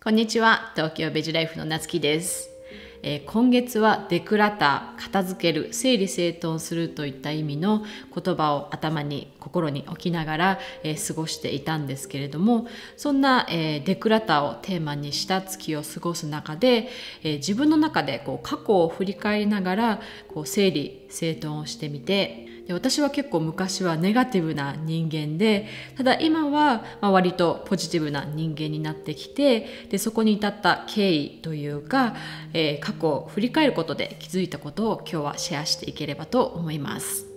こんにちは、東京ベジライフのなつきです。今月はデクラター、片付ける、整理整頓するといった意味の言葉を頭に心に置きながら、過ごしていたんですけれども、そんな、デクラターをテーマにした月を過ごす中で、自分の中で過去を振り返りながら整理整頓をしてみて、私は結構昔はネガティブな人間で、ただ今は割とポジティブな人間になってきて、でそこに至った経緯というか、過去を振り返ることで気づいたことを今日はシェアしていければと思います。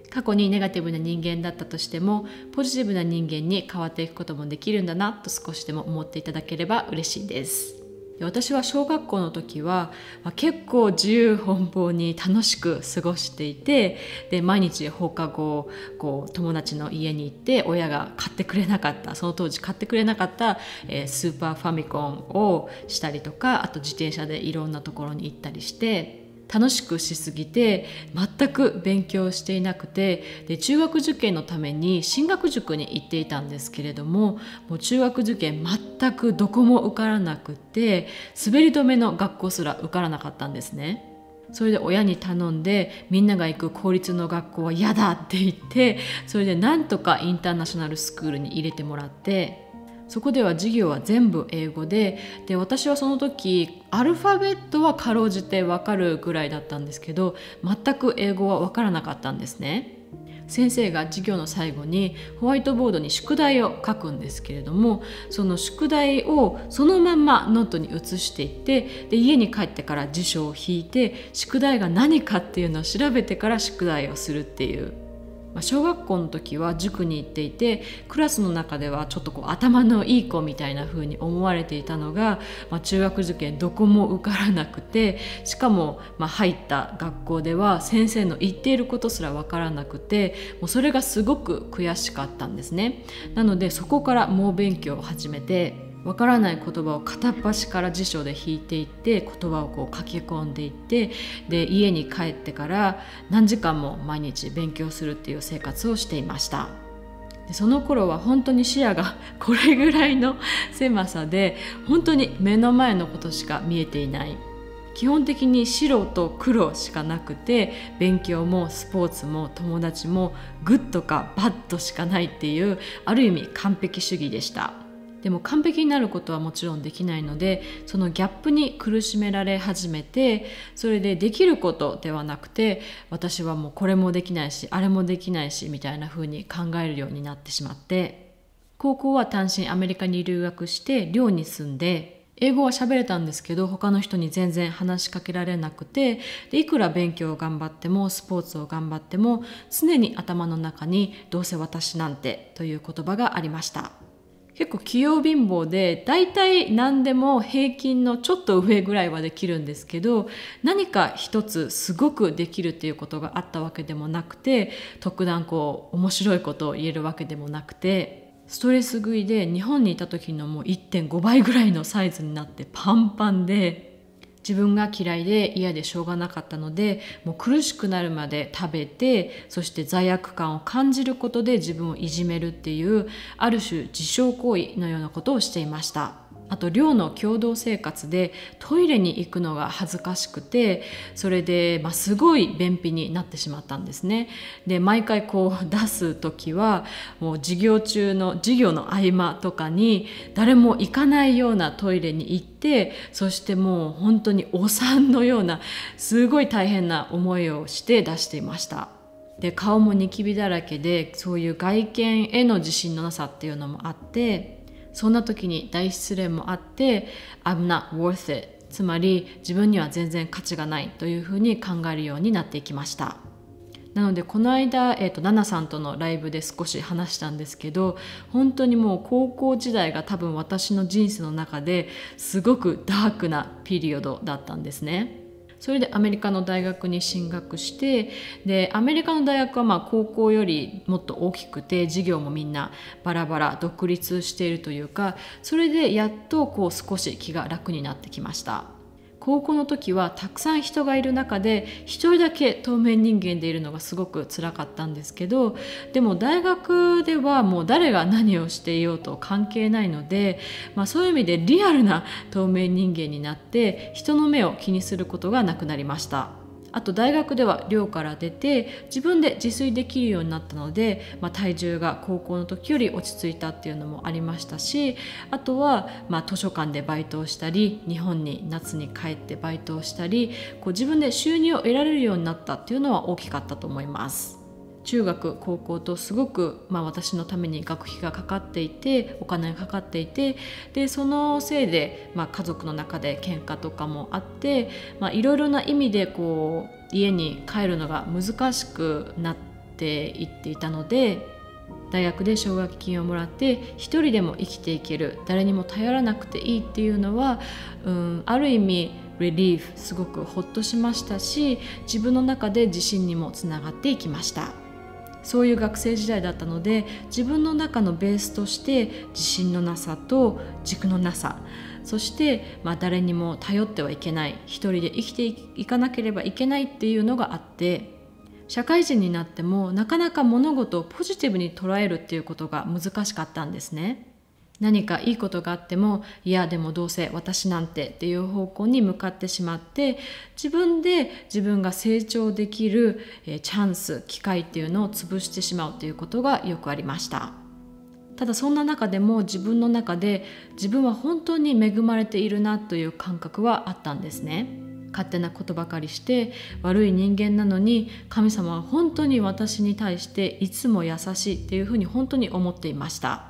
過去にネガティブな人間だったとしても、ポジティブな人間に変わっていくこともできるんだなと少しでも思っていただければ嬉しいです。私は小学校の時は結構自由奔放に楽しく過ごしていて、で毎日放課後友達の家に行って親が買ってくれなかった、その当時買ってくれなかった、スーパーファミコンをしたりとか、あと自転車でいろんなところに行ったりして楽しくしすぎて全く勉強していなくて、で中学受験のために進学塾に行っていたんですけれども、もう中学受験全くどこも受からなくて、滑り止めの学校すら受からなかったんですね。それで親に頼んで、みんなが行く公立の学校は嫌だって言って、それでなんとかインターナショナルスクールに入れてもらって、そこでは授業は全部英語で、私はその時アルファベットはかろうじて分かるぐらいだったんですけど、全く英語は分からなかったんですね。先生が授業の最後にホワイトボードに宿題を書くんですけれども、その宿題をそのまんまノートに移していって、で家に帰ってから辞書を引いて宿題が何かっていうのを調べてから宿題をするっていう。小学校の時は塾に行っていて、クラスの中ではちょっと頭のいい子みたいな風に思われていたのが、中学受験どこも受からなくて、しかも入った学校では先生の言っていることすら分からなくて、もうそれがすごく悔しかったんですね。なのでそこから猛勉強を始めて、わからない言葉を片っ端から辞書で引いていって、言葉を書き込んでいって、で家に帰ってから何時間も毎日勉強するっていう生活をしていました。でその頃は本当に視野がこれぐらいの狭さで、本当に目の前のことしか見えていない。基本的に白と黒しかなくて、勉強もスポーツも友達もグッドかバッドしかないっていう、ある意味完璧主義でした。でも完璧になることはもちろんできないので、そのギャップに苦しめられ始めて、それでできることではなくて、私はもうこれもできないしあれもできないしみたいな風に考えるようになってしまって、高校は単身アメリカに留学して寮に住んで、英語は喋れたんですけど他の人に全然話しかけられなくて、でいくら勉強を頑張ってもスポーツを頑張っても、常に頭の中にどうせ私なんてという言葉がありました。結構器用貧乏で、だいたい何でも平均のちょっと上ぐらいはできるんですけど、何か一つすごくできるっていうことがあったわけでもなくて、特段面白いことを言えるわけでもなくて、ストレス食いで日本にいた時のもう 1.5 倍ぐらいのサイズになってパンパンで、自分が嫌いで嫌でしょうがなかったので、もう苦しくなるまで食べて、そして罪悪感を感じることで自分をいじめるっていう、ある種自傷行為のようなことをしていました。あと寮の共同生活でトイレに行くのが恥ずかしくて、それですごい便秘になってしまったんですね。で毎回出す時はもう授業の合間とかに誰も行かないようなトイレに行って、そしてもう本当にお産のようなすごい大変な思いをして出していました。で顔もニキビだらけで、そういう外見への自信のなさっていうのもあって、そんな時に大失恋もあって I'm not worth it、 つまり自分には全然価値がないというふうに考えるようになっていきました。なのでこの間、ナナさんとのライブで少し話したんですけど、本当にもう高校時代が多分私の人生の中ですごくダークなピリオドだったんですね。それでアメリカの大学に進学して、でアメリカの大学は高校よりもっと大きくて、授業もみんなバラバラ独立しているというか、それでやっと少し気が楽になってきました。高校の時はたくさん人がいる中で一人だけ透明人間でいるのがすごく辛かったんですけど、でも大学ではもう誰が何をしていようと関係ないので、そういう意味でリアルな透明人間になって人の目を気にすることがなくなりました。あと大学では寮から出て自分で自炊できるようになったので、体重が高校の時より落ち着いたっていうのもありましたし、あとは図書館でバイトをしたり、日本に夏に帰ってバイトをしたり、自分で収入を得られるようになったっていうのは大きかったと思います。中学高校とすごく、私のために学費がかかっていて、お金がかかっていて、でそのせいで、家族の中で喧嘩とかもあって、いろいろな意味で家に帰るのが難しくなっていっていたので、大学で奨学金をもらって一人でも生きていける、誰にも頼らなくていいっていうのは、ある意味リリーフ、すごくほっとしましたし、自分の中で自信にもつながっていきました。そういう学生時代だったので、自分の中のベースとして自信のなさと軸のなさ、そして、誰にも頼ってはいけない、一人で生きていかなければいけないっていうのがあって、社会人になってもなかなか物事をポジティブに捉えるっていうことが難しかったんですね。何かいいことがあっても、いやでもどうせ私なんてっていう方向に向かってしまって、自分が成長できるチャンス、機会っていうのを潰してしまうということがよくありました。ただそんな中でも自分の中で自分は本当に恵まれているなという感覚はあったんですね。勝手なことばかりして悪い人間なのに、神様は本当に私に対していつも優しいっていうふうに本当に思っていました。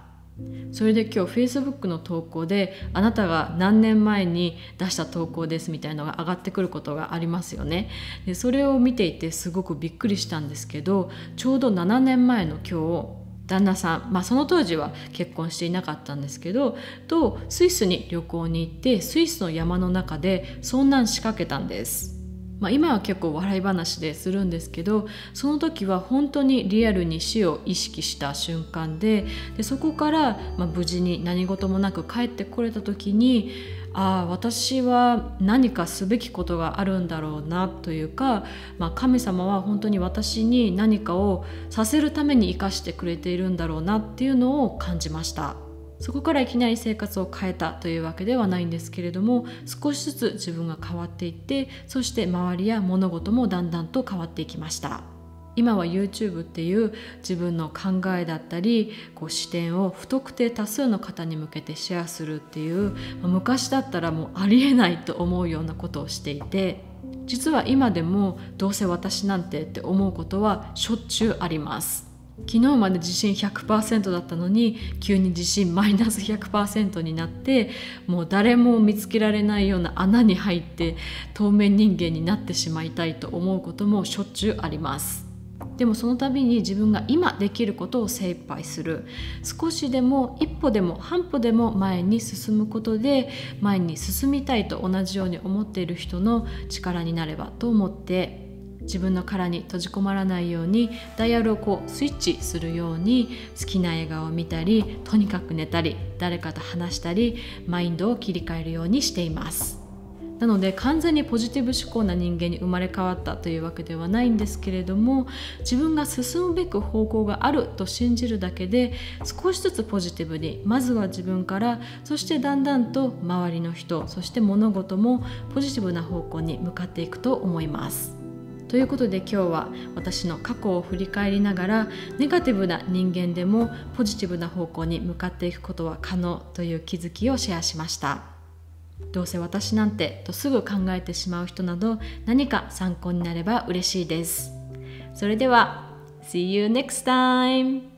それで今日 Facebook の投稿で、あなたが何年前に出した投稿ですみたいなのが上がってくることがありますよね。でそれを見ていてすごくびっくりしたんですけど、ちょうど7年前の今日、旦那さん、その当時は結婚していなかったんですけど、とスイスに旅行に行って、スイスの山の中で遭難しかけたんです。今は結構笑い話でするんですけど、その時は本当にリアルに死を意識した瞬間で、そこから、無事に何事もなく帰ってこれた時に、私は何かすべきことがあるんだろうなというか、神様は本当に私に何かをさせるために生かしてくれているんだろうなっていうのを感じました。そこからいきなり生活を変えたというわけではないんですけれども、少しずつ自分が変わっていって、そして周りや物事もだんだんと変わっていきました。今は YouTube っていう自分の考えだったり視点を不特定多数の方に向けてシェアするっていう、昔だったらもうありえないと思うようなことをしていて、実は今でもどうせ私なんてって思うことはしょっちゅうあります。昨日まで自信 100% だったのに、急に自信マイナス 100% になって、もう誰も見つけられないような穴に入って透明人間になってしまいたいと思うこともしょっちゅうあります。でもその度に自分が今できることを精一杯する、少しでも一歩でも半歩でも前に進むことで、前に進みたいと同じように思っている人の力になればと思って、自分の殻に閉じ込まらないようにダイヤルをスイッチするように、好きな映画を見たり、とにかく寝たり、誰かと話したり、マインドを切り替えるようにしています。なので完全にポジティブ思考な人間に生まれ変わったというわけではないんですけれども、自分が進むべく方向があると信じるだけで、少しずつポジティブに、まずは自分から、そしてだんだんと周りの人、そして物事もポジティブな方向に向かっていくと思います。ということで今日は私の過去を振り返りながら、ネガティブな人間でもポジティブな方向に向かっていくことは可能という気づきをシェアしました。どうせ私なんてとすぐ考えてしまう人など、何か参考になれば嬉しいです。それでは See you next time!